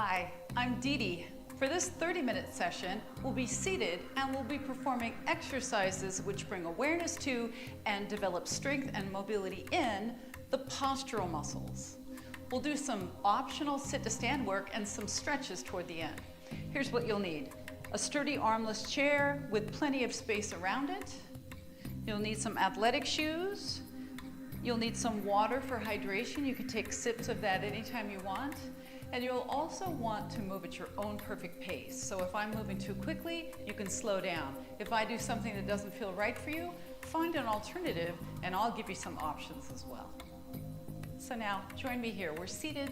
Hi, I'm DeDe. For this 30-minute session, we'll be seated and we'll be performing exercises which bring awareness to and develop strength and mobility in the postural muscles. We'll do some optional sit-to-stand work and some stretches toward the end. Here's what you'll need. A sturdy armless chair with plenty of space around it. You'll need some athletic shoes. You'll need some water for hydration. You can take sips of that anytime you want. And you'll also want to move at your own perfect pace. So if I'm moving too quickly, you can slow down. If I do something that doesn't feel right for you, find an alternative and I'll give you some options as well. So now, join me here. We're seated,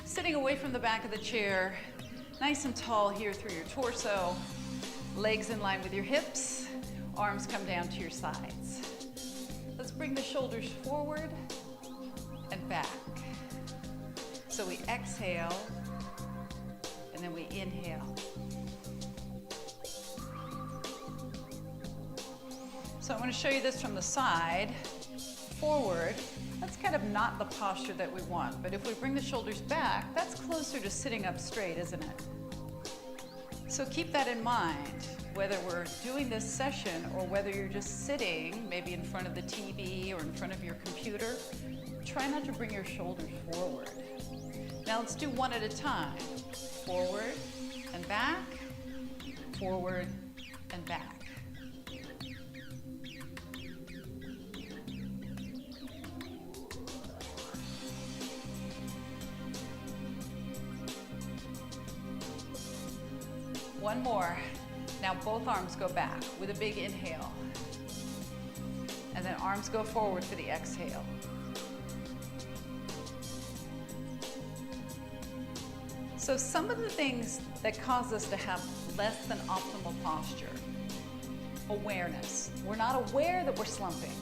sitting away from the back of the chair, nice and tall here through your torso, legs in line with your hips, arms come down to your sides. Let's bring the shoulders forward and back. So we exhale, and then we inhale. So I'm going to show you this from the side. Forward, that's kind of not the posture that we want, but if we bring the shoulders back, that's closer to sitting up straight, isn't it? So keep that in mind, whether we're doing this session or whether you're just sitting, maybe in front of the TV or in front of your computer, try not to bring your shoulders forward. Now let's do one at a time. Forward and back, forward and back. One more. Now both arms go back with a big inhale. And then arms go forward for the exhale. So some of the things that cause us to have less than optimal posture. Awareness. We're not aware that we're slumping.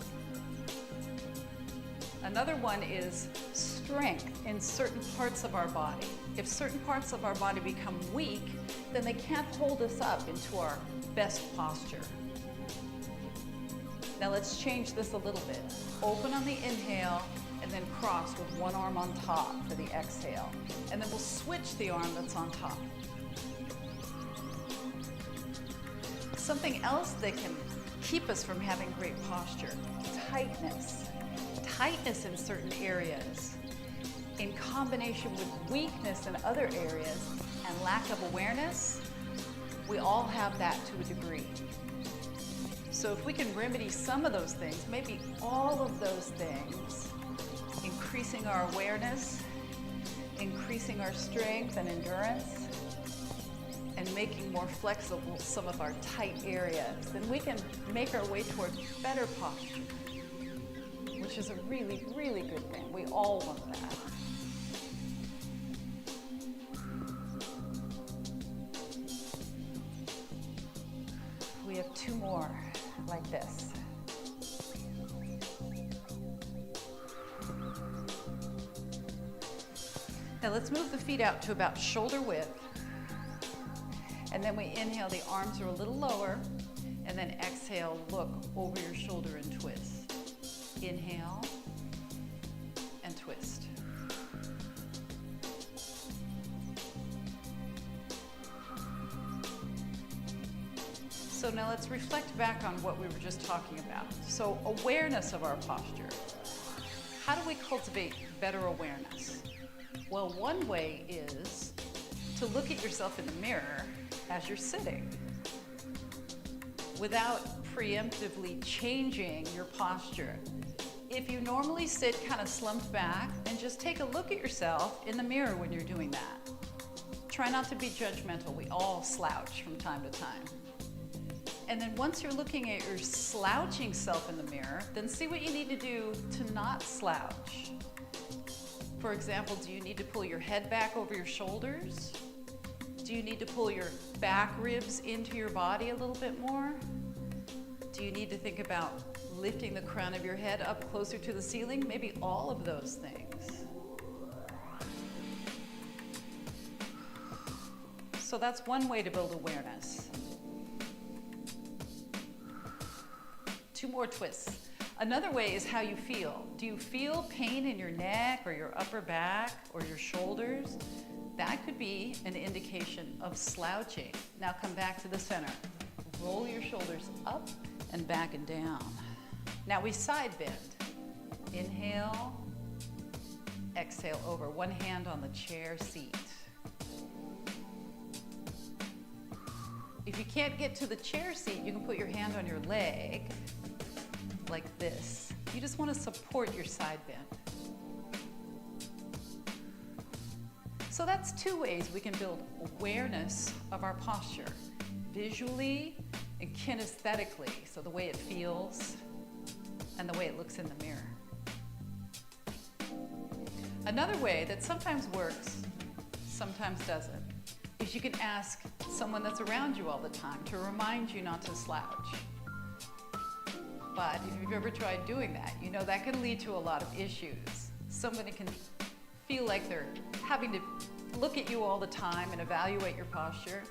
Another one is strength in certain parts of our body. If certain parts of our body become weak, then they can't hold us up into our best posture. Now let's change this a little bit. Open on the inhale, and then cross with one arm on top for the exhale. And then we'll switch the arm that's on top. Something else that can keep us from having great posture, tightness. Tightness in certain areas, in combination with weakness in other areas and lack of awareness, we all have that to a degree. So if we can remedy some of those things, maybe all of those things, increasing our awareness, increasing our strength and endurance, and making more flexible some of our tight areas, then we can make our way toward better posture, which is a really, really good thing. We all want that. We have two more like this. Now let's move the feet out to about shoulder width. And then we inhale, the arms are a little lower. And then exhale, look over your shoulder and twist. Inhale and twist. So now let's reflect back on what we were just talking about. So awareness of our posture. How do we cultivate better awareness? Well, one way is to look at yourself in the mirror as you're sitting without preemptively changing your posture. If you normally sit kind of slumped back, then just take a look at yourself in the mirror when you're doing that. Try not to be judgmental. We all slouch from time to time. And then once you're looking at your slouching self in the mirror, then see what you need to do to not slouch. For example, do you need to pull your head back over your shoulders? Do you need to pull your back ribs into your body a little bit more? Do you need to think about lifting the crown of your head up closer to the ceiling? Maybe all of those things. So that's one way to build awareness. Two more twists. Another way is how you feel. Do you feel pain in your neck or your upper back or your shoulders? That could be an indication of slouching. Now come back to the center. Roll your shoulders up and back and down. Now we side bend. Inhale, exhale over. One hand on the chair seat. If you can't get to the chair seat, you can put your hand on your leg like this. You just want to support your side bend. So that's two ways we can build awareness of our posture, visually and kinesthetically, so the way it feels and the way it looks in the mirror. Another way that sometimes works, sometimes doesn't, is you can ask someone that's around you all the time to remind you not to slouch. But if you've ever tried doing that, you know that can lead to a lot of issues. Somebody can feel like they're having to look at you all the time and evaluate your posture.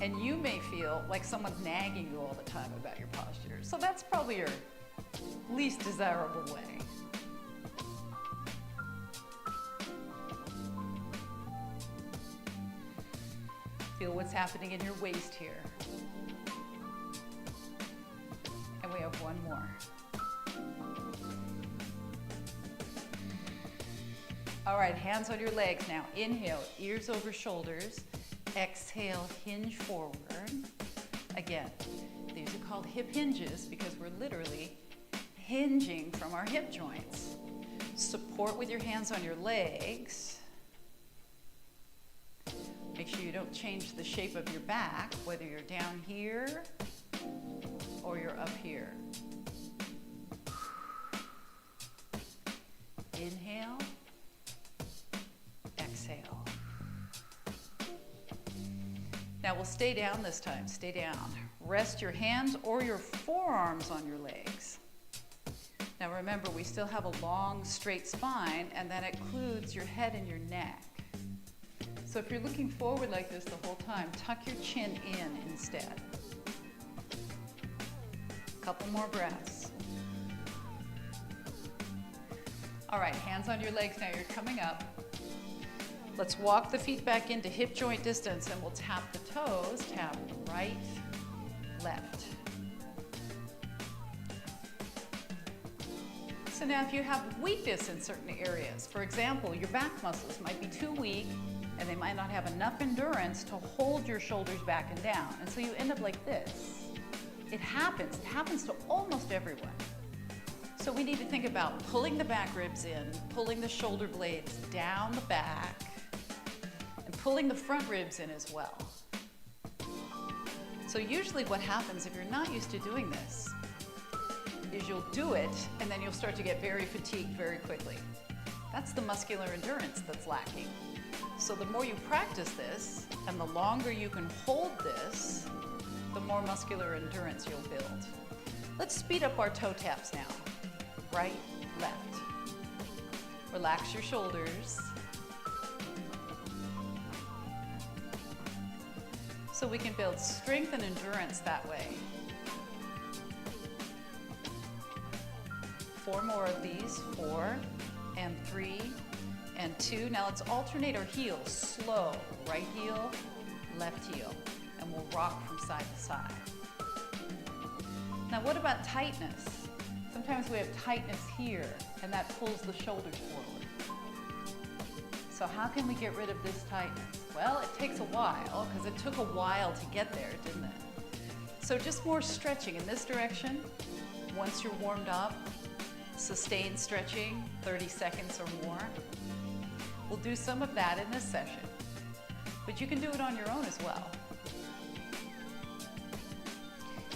And you may feel like someone's nagging you all the time about your posture. So that's probably your least desirable way. Feel what's happening in your waist here. And we have one more. All right, hands on your legs now. Inhale, ears over shoulders. Exhale, hinge forward. Again, these are called hip hinges because we're literally hinging from our hip joints. Support with your hands on your legs. Make sure you don't change the shape of your back, whether you're down here or you're up here. Inhale, exhale. Now we'll stay down this time, stay down. Rest your hands or your forearms on your legs. Now remember, we still have a long, straight spine, and that includes your head and your neck. So if you're looking forward like this the whole time, tuck your chin in instead. Couple more breaths. All right, hands on your legs now, you're coming up. Let's walk the feet back into hip joint distance and we'll tap the toes, tap right, left. So now if you have weakness in certain areas, for example, your back muscles might be too weak and they might not have enough endurance to hold your shoulders back and down. And so you end up like this. It happens to almost everyone. So we need to think about pulling the back ribs in, pulling the shoulder blades down the back, and pulling the front ribs in as well. So usually what happens if you're not used to doing this is you'll do it and then you'll start to get very fatigued very quickly. That's the muscular endurance that's lacking. So the more you practice this and the longer you can hold this, the more muscular endurance you'll build. Let's speed up our toe taps now. Right, left. Relax your shoulders. So we can build strength and endurance that way. 4 more of these, 4 and 3 and 2. Now let's alternate our heels, slow. Right heel, left heel, and we'll rock from side to side. Now what about tightness? Sometimes we have tightness here, and that pulls the shoulders forward. So how can we get rid of this tightness? Well, it takes a while, because it took a while to get there, didn't it? So just more stretching in this direction. Once you're warmed up, sustained stretching, 30 seconds or more. We'll do some of that in this session, but you can do it on your own as well.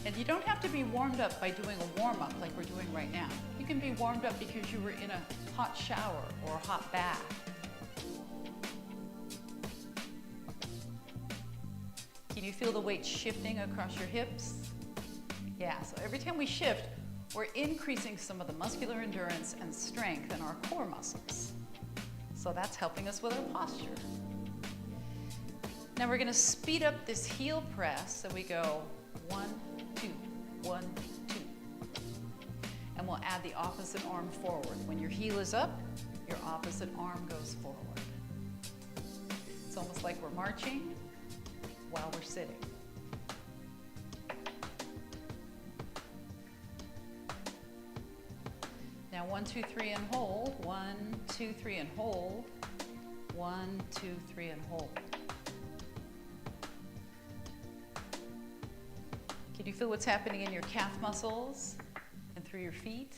And you don't have to be warmed up by doing a warm-up like we're doing right now. You can be warmed up because you were in a hot shower or a hot bath. Can you feel the weight shifting across your hips? Yeah, so every time we shift, we're increasing some of the muscular endurance and strength in our core muscles. So that's helping us with our posture. Now we're gonna speed up this heel press, so we go 1, 2, 1, 2. And we'll add the opposite arm forward. When your heel is up, your opposite arm goes forward. It's almost like we're marching while we're sitting. Now 1, 2, 3 and hold. 1, 2, 3 and hold. 1, 2, 3 and hold. Can you feel what's happening in your calf muscles and through your feet?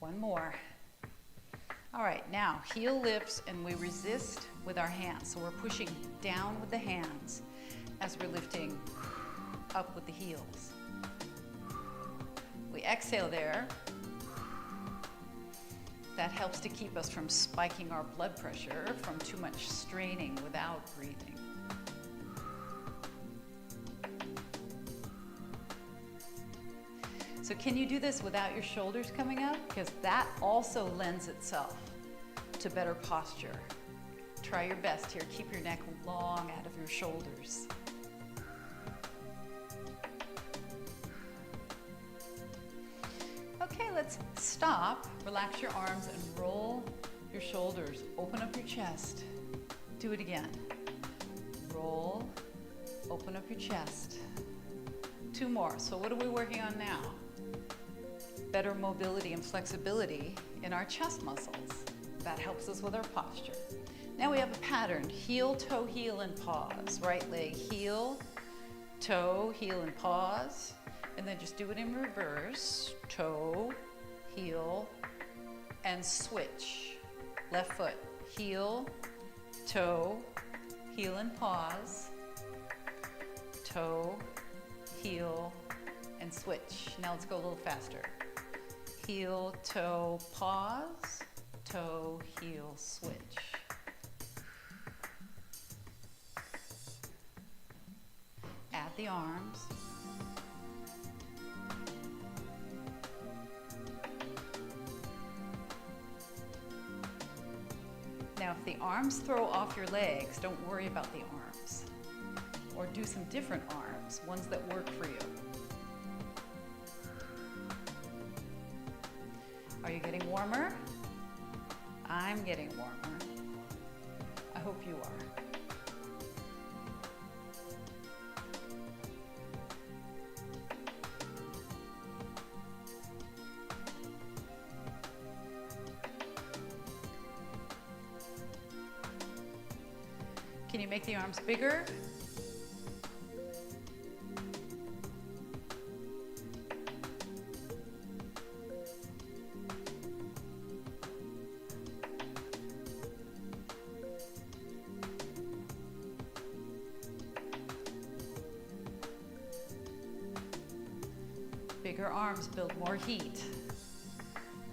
One more. All right, now heel lifts and we resist with our hands. So we're pushing down with the hands as we're lifting up with the heels. We exhale there. That helps to keep us from spiking our blood pressure from too much straining without breathing. So can you do this without your shoulders coming up? Because that also lends itself to better posture. Try your best here. Keep your neck long out of your shoulders. Okay, let's stop. Relax your arms and roll your shoulders. Open up your chest. Do it again. Roll, open up your chest. 2 more. So what are we working on now? Better mobility and flexibility in our chest muscles. That helps us with our posture. Now we have a pattern. Heel, toe, heel, and pause. Right leg, heel, toe, heel, and pause. And then just do it in reverse. Toe, heel, and switch. Left foot, heel, toe, heel, and pause. Toe, heel, and switch. Now let's go a little faster. Heel, toe, pause. Toe, heel, switch. Add the arms. Now, if the arms throw off your legs, don't worry about the arms. Or do some different arms, ones that work for you. Are you getting warmer? I'm getting warmer. I hope you are. Can you make the arms bigger? Bigger arms build more heat.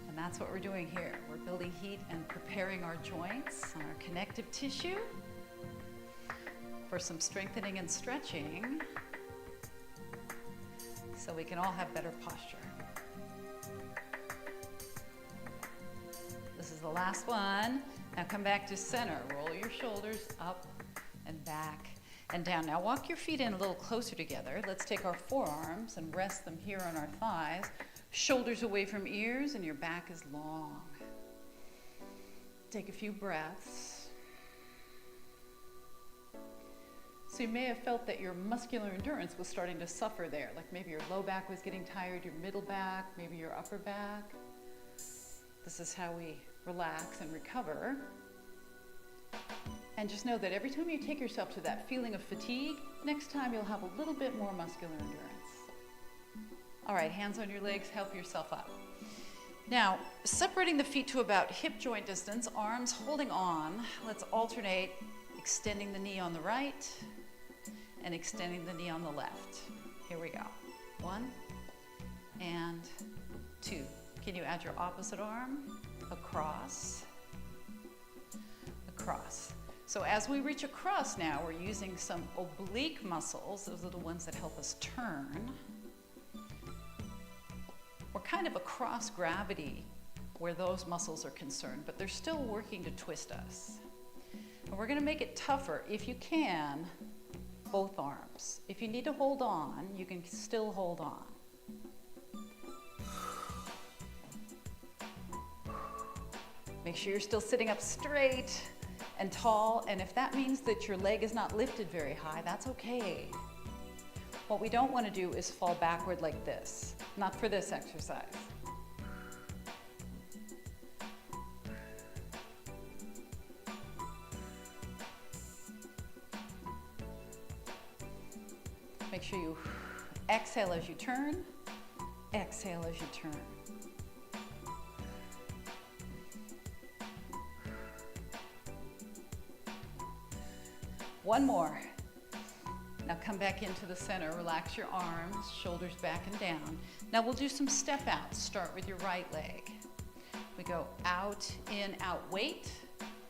And that's what we're doing here. We're building heat and preparing our joints and our connective tissue for some strengthening and stretching so we can all have better posture. This is the last one. Now come back to center. Roll your shoulders up and back and down. Now walk your feet in a little closer together. Let's take our forearms and rest them here on our thighs. Shoulders away from ears and your back is long. Take a few breaths. So you may have felt that your muscular endurance was starting to suffer there. Like maybe your low back was getting tired, your middle back, maybe your upper back. This is how we relax and recover. And just know that every time you take yourself to that feeling of fatigue, next time you'll have a little bit more muscular endurance. All right, hands on your legs, help yourself up. Now, separating the feet to about hip joint distance, arms holding on. Let's alternate extending the knee on the right and extending the knee on the left. Here we go. 1 and 2. Can you add your opposite arm? Across, across. So as we reach across now, we're using some oblique muscles. Those are the ones that help us turn. We're kind of across gravity where those muscles are concerned, but they're still working to twist us. And we're going to make it tougher. If you can, both arms. If you need to hold on, you can still hold on. Make sure you're still sitting up straight and tall, and if that means that your leg is not lifted very high, that's okay. What we don't want to do is fall backward like this, not for this exercise. Make sure you exhale as you turn, exhale as you turn. One more. Now come back into the center, relax your arms, shoulders back and down. Now we'll do some step outs. Start with your right leg. We go out, in, out, wait,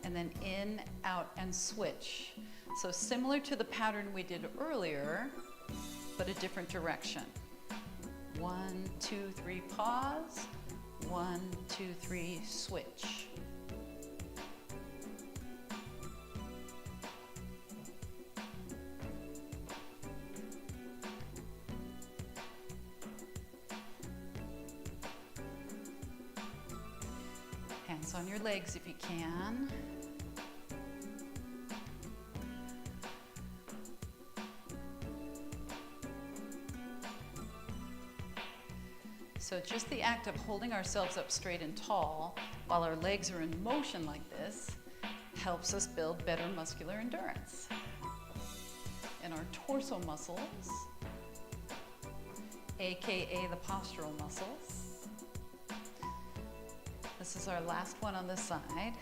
and then in, out, and switch. So similar to the pattern we did earlier, but a different direction. 1, 2, 3, pause. 1, 2, 3, switch. Hands on your legs if you can. So just the act of holding ourselves up straight and tall while our legs are in motion like this helps us build better muscular endurance. And our torso muscles, aka the postural muscles. This is our last one on this side.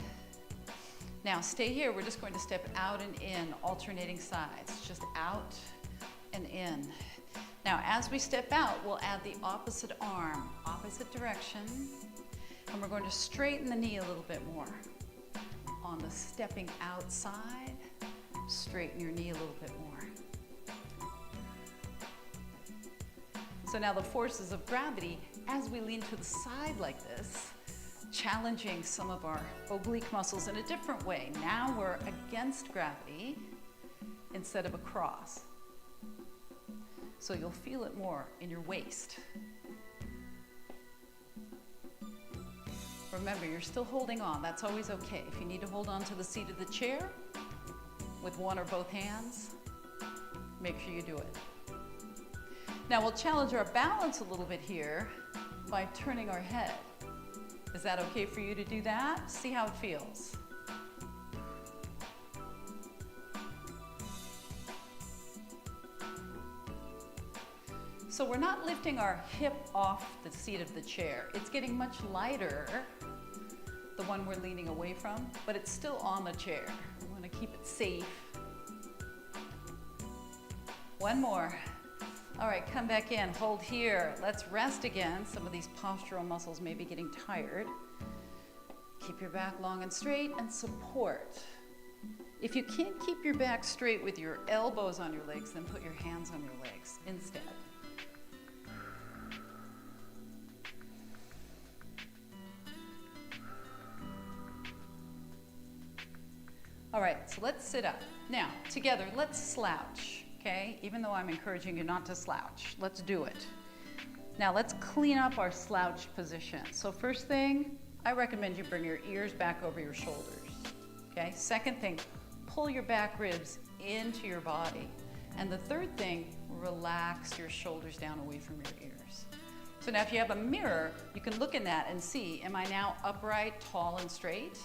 Now stay here, we're just going to step out and in, alternating sides, just out and in. Now as we step out, we'll add the opposite arm, opposite direction, and we're going to straighten the knee a little bit more. On the stepping outside, straighten your knee a little bit more. So now the forces of gravity, as we lean to the side like this, challenging some of our oblique muscles in a different way. Now we're against gravity instead of across. So you'll feel it more in your waist. Remember, you're still holding on. That's always okay. If you need to hold on to the seat of the chair with one or both hands, make sure you do it. Now we'll challenge our balance a little bit here by turning our head. Is that okay for you to do that? See how it feels. So we're not lifting our hip off the seat of the chair. It's getting much lighter, the one we're leaning away from, but it's still on the chair. We want to keep it safe. One more. All right, come back in, hold here. Let's rest again. Some of these postural muscles may be getting tired. Keep your back long and straight and support. If you can't keep your back straight with your elbows on your legs, then put your hands on your legs instead. All right, so let's sit up. Now, together, let's slouch. Okay, even though I'm encouraging you not to slouch, let's do it. Now let's clean up our slouch position. So first thing, I recommend you bring your ears back over your shoulders. Okay, second thing, pull your back ribs into your body. And the third thing, relax your shoulders down away from your ears. So now if you have a mirror, you can look in that and see, am I now upright, tall, and straight?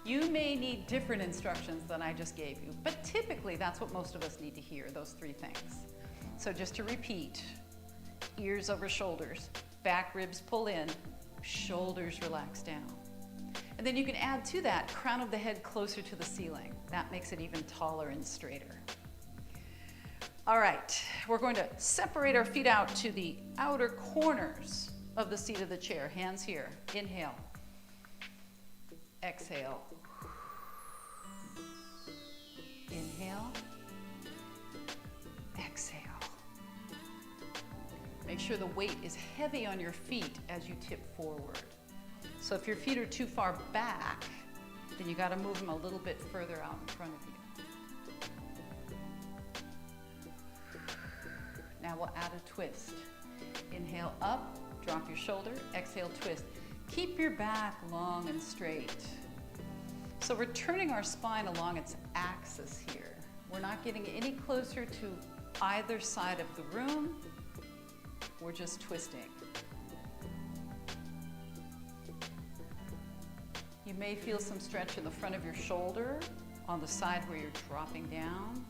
You may need different instructions than I just gave you, but typically that's what most of us need to hear, those three things. So just to repeat, ears over shoulders, back ribs pull in, shoulders relax down. And then you can add to that, crown of the head closer to the ceiling. That makes it even taller and straighter. All right, we're going to separate our feet out to the outer corners of the seat of the chair. Hands here, inhale, exhale. Inhale, exhale. Make sure the weight is heavy on your feet as you tip forward. So if your feet are too far back, then you got to move them a little bit further out in front of you. Now we'll add a twist. Inhale up, drop your shoulder, exhale, twist. Keep your back long and straight. So we're turning our spine along its axis here. We're not getting any closer to either side of the room. We're just twisting. You may feel some stretch in the front of your shoulder on the side where you're dropping down.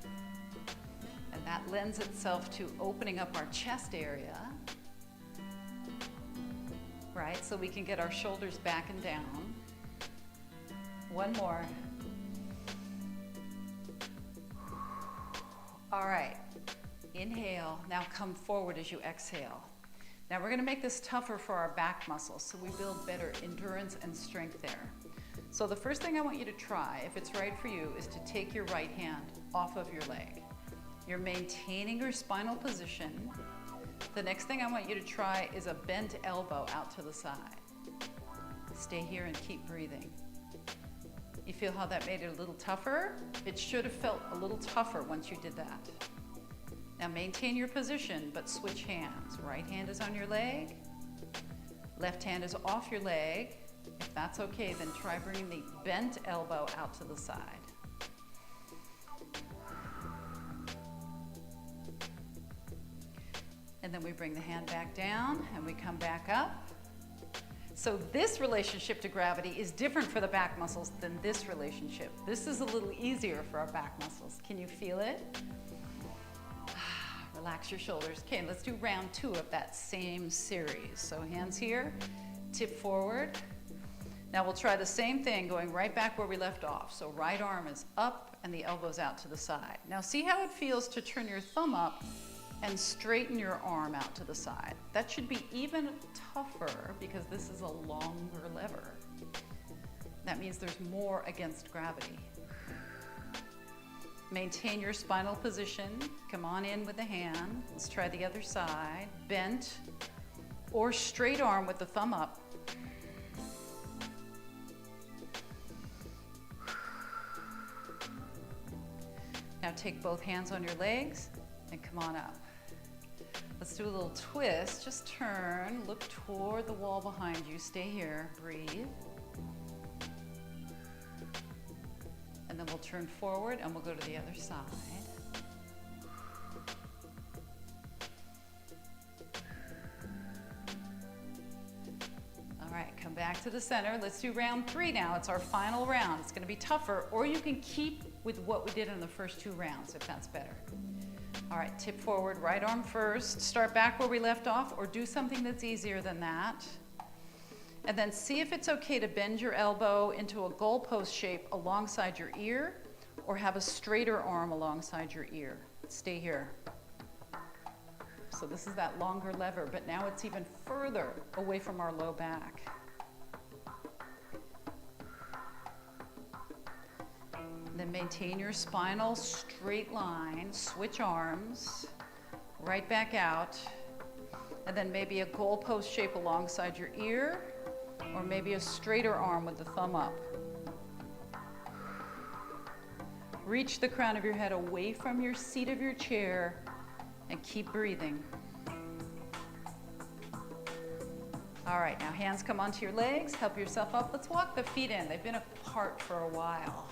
And that lends itself to opening up our chest area, right? So we can get our shoulders back and down. One more. All right, inhale. Now come forward as you exhale. Now we're gonna make this tougher for our back muscles so we build better endurance and strength there. So the first thing I want you to try, if it's right for you, is to take your right hand off of your leg. You're maintaining your spinal position. The next thing I want you to try is a bent elbow out to the side. Stay here and keep breathing. You feel how that made it a little tougher? It should have felt a little tougher once you did that. Now maintain your position, but switch hands. Right hand is on your leg. Left hand is off your leg. If that's okay, then try bringing the bent elbow out to the side. And then we bring the hand back down and we come back up. So this relationship to gravity is different for the back muscles than this relationship. This is a little easier for our back muscles. Can you feel it? Relax your shoulders. Okay, let's do round 2 of that same series. So hands here, tip forward. Now we'll try the same thing going right back where we left off. So right arm is up and the elbow's out to the side. Now see how it feels to turn your thumb up and straighten your arm out to the side. That should be even tougher because this is a longer lever. That means there's more against gravity. Maintain your spinal position. Come on in with the hand. Let's try the other side. Bent or straight arm with the thumb up. Now take both hands on your legs and come on up. Let's do a little twist. Just turn, look toward the wall behind you. Stay here, breathe. And then we'll turn forward and we'll go to the other side. All right, come back to the center. Let's do round 3 now. It's our final round. It's gonna be tougher, or you can keep with what we did in the first 2 rounds if that's better. All right, tip forward, right arm first. Start back where we left off, or do something that's easier than that. And then see if it's okay to bend your elbow into a goalpost shape alongside your ear, or have a straighter arm alongside your ear. Stay here. So this is that longer lever, but now it's even further away from our low back. Then maintain your spinal straight line, switch arms, right back out, and then maybe a goalpost shape alongside your ear, or maybe a straighter arm with the thumb up. Reach the crown of your head away from your seat of your chair and keep breathing. All right, now hands come onto your legs, help yourself up. Let's walk the feet in. They've been apart for a while.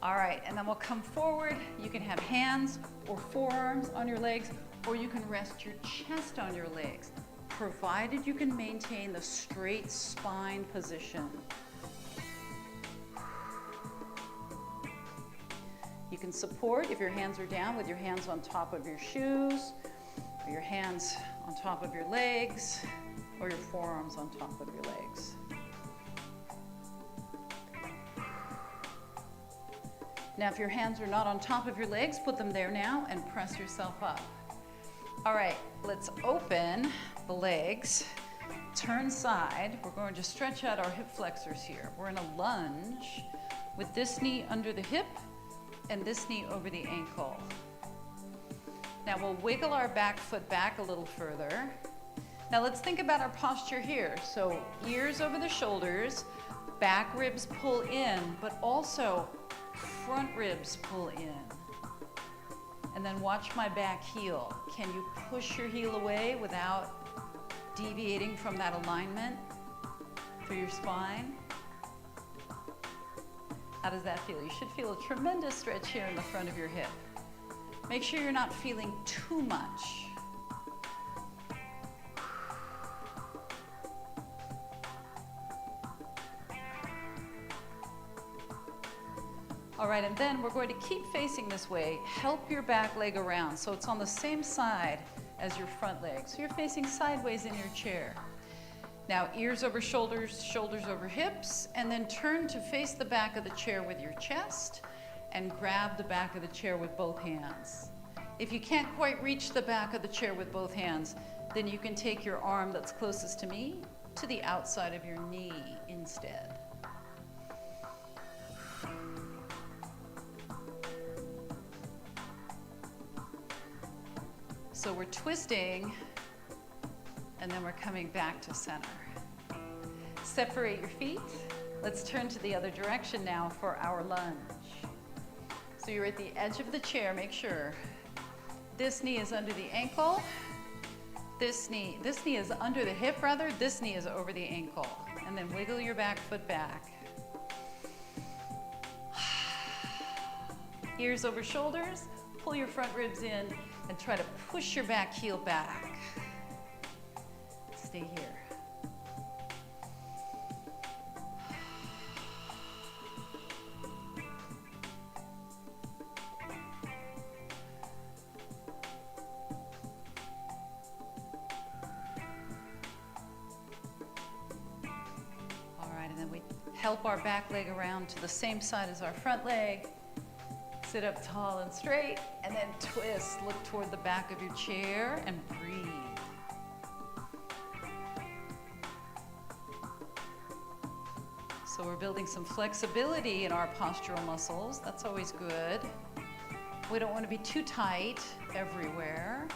All right, and then we'll come forward. You can have hands or forearms on your legs, or you can rest your chest on your legs, provided you can maintain the straight spine position. You can support if your hands are down with your hands on top of your shoes, or your hands on top of your legs, or your forearms on top of your legs. Now, if your hands are not on top of your legs, put them there now and press yourself up. All right, let's open the legs, turn side. We're going to stretch out our hip flexors here. We're in a lunge with this knee under the hip and this knee over the ankle. Now we'll wiggle our back foot back a little further. Now let's think about our posture here. So ears over the shoulders, back ribs pull in, but also front ribs pull in. And then watch my back heel. Can you push your heel away without deviating from that alignment for your spine? How does that feel? You should feel a tremendous stretch here in the front of your hip. Make sure you're not feeling too much. All right, and then we're going to keep facing this way. Help your back leg around so it's on the same side as your front leg. So you're facing sideways in your chair. Now, ears over shoulders, shoulders over hips, and then turn to face the back of the chair with your chest and grab the back of the chair with both hands. If you can't quite reach the back of the chair with both hands, then you can take your arm that's closest to me to the outside of your knee instead. So we're twisting, and then we're coming back to center. Separate your feet. Let's turn to the other direction now for our lunge. So you're at the edge of the chair, make sure. This knee is under the ankle. This knee is under the hip rather, this knee is over the ankle. And then wiggle your back foot back. Ears over shoulders, pull your front ribs in, and try to push your back heel back. Stay here. All right, and then we help our back leg around to the same side as our front leg. Sit up tall and straight, and then twist. Look toward the back of your chair and breathe. So we're building some flexibility in our postural muscles. That's always good. We don't want to be too tight everywhere.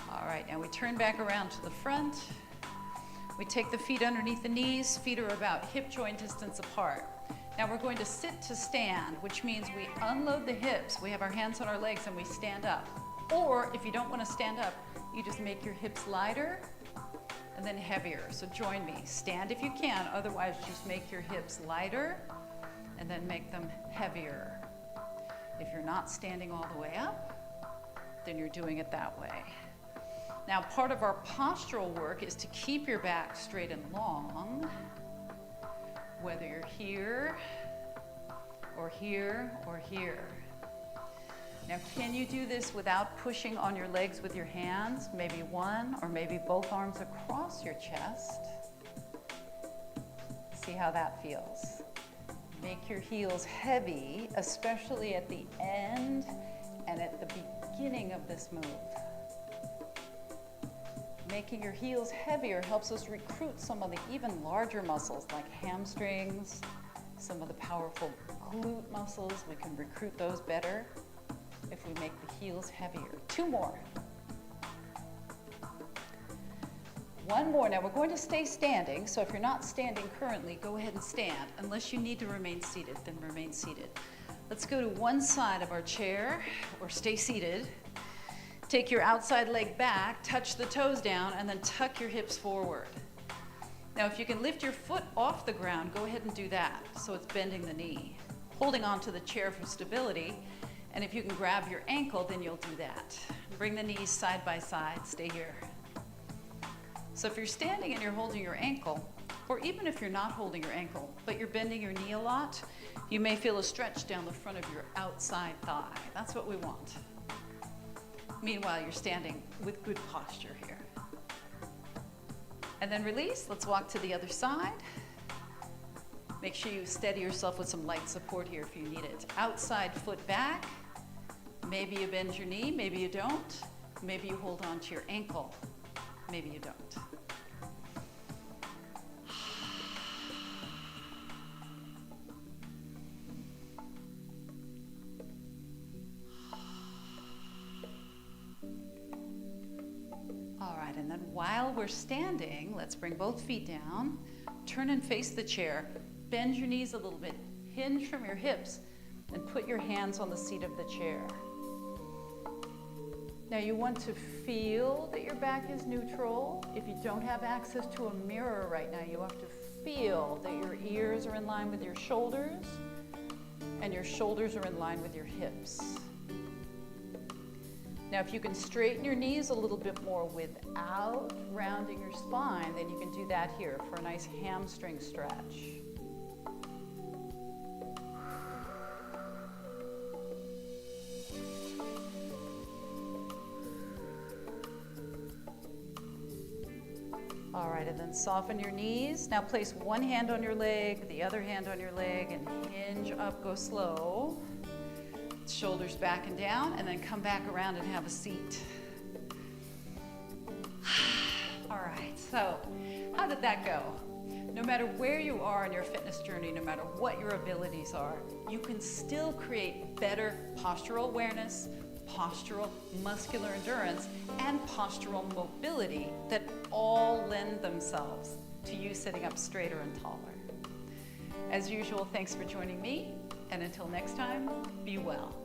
All right, now we turn back around to the front. We take the feet underneath the knees. Feet are about hip joint distance apart. Now we're going to sit to stand, which means we unload the hips. We have our hands on our legs and we stand up. Or if you don't want to stand up, you just make your hips lighter and then heavier. So join me. Stand if you can. Otherwise, just make your hips lighter and then make them heavier. If you're not standing all the way up, then you're doing it that way. Now, part of our postural work is to keep your back straight and long, whether you're here, or here, or here. Now, can you do this without pushing on your legs with your hands? Maybe one, or maybe both arms across your chest. See how that feels. Make your heels heavy, especially at the end and at the beginning of this move. Making your heels heavier helps us recruit some of the even larger muscles like hamstrings, some of the powerful glute muscles. We can recruit those better if we make the heels heavier. Two more. One more. Now we're going to stay standing, so if you're not standing currently, go ahead and stand. Unless you need to remain seated, then remain seated. Let's go to one side of our chair, or stay seated. Take your outside leg back, touch the toes down, and then tuck your hips forward. Now, if you can lift your foot off the ground, go ahead and do that, so it's bending the knee. Holding onto the chair for stability, and if you can grab your ankle, then you'll do that. Bring the knees side by side, stay here. So if you're standing and you're holding your ankle, or even if you're not holding your ankle, but you're bending your knee a lot, you may feel a stretch down the front of your outside thigh. That's what we want. Meanwhile, you're standing with good posture here. And then release. Let's walk to the other side. Make sure you steady yourself with some light support here if you need it. Outside foot back. Maybe you bend your knee, maybe you don't. Maybe you hold on to your ankle, maybe you don't. And then while we're standing, let's bring both feet down, turn and face the chair, bend your knees a little bit, hinge from your hips, and put your hands on the seat of the chair. Now you want to feel that your back is neutral. If you don't have access to a mirror right now, you have to feel that your ears are in line with your shoulders and your shoulders are in line with your hips. Now if you can straighten your knees a little bit more without rounding your spine, then you can do that here for a nice hamstring stretch. All right, and then soften your knees. Now place one hand on your leg, the other hand on your leg, and hinge up, go slow. Shoulders back and down, and then come back around and have a seat. All right, so how did that go? No matter where you are in your fitness journey, no matter what your abilities are, you can still create better postural awareness, postural muscular endurance, and postural mobility that all lend themselves to you sitting up straighter and taller. As usual, thanks for joining me, and until next time, be well.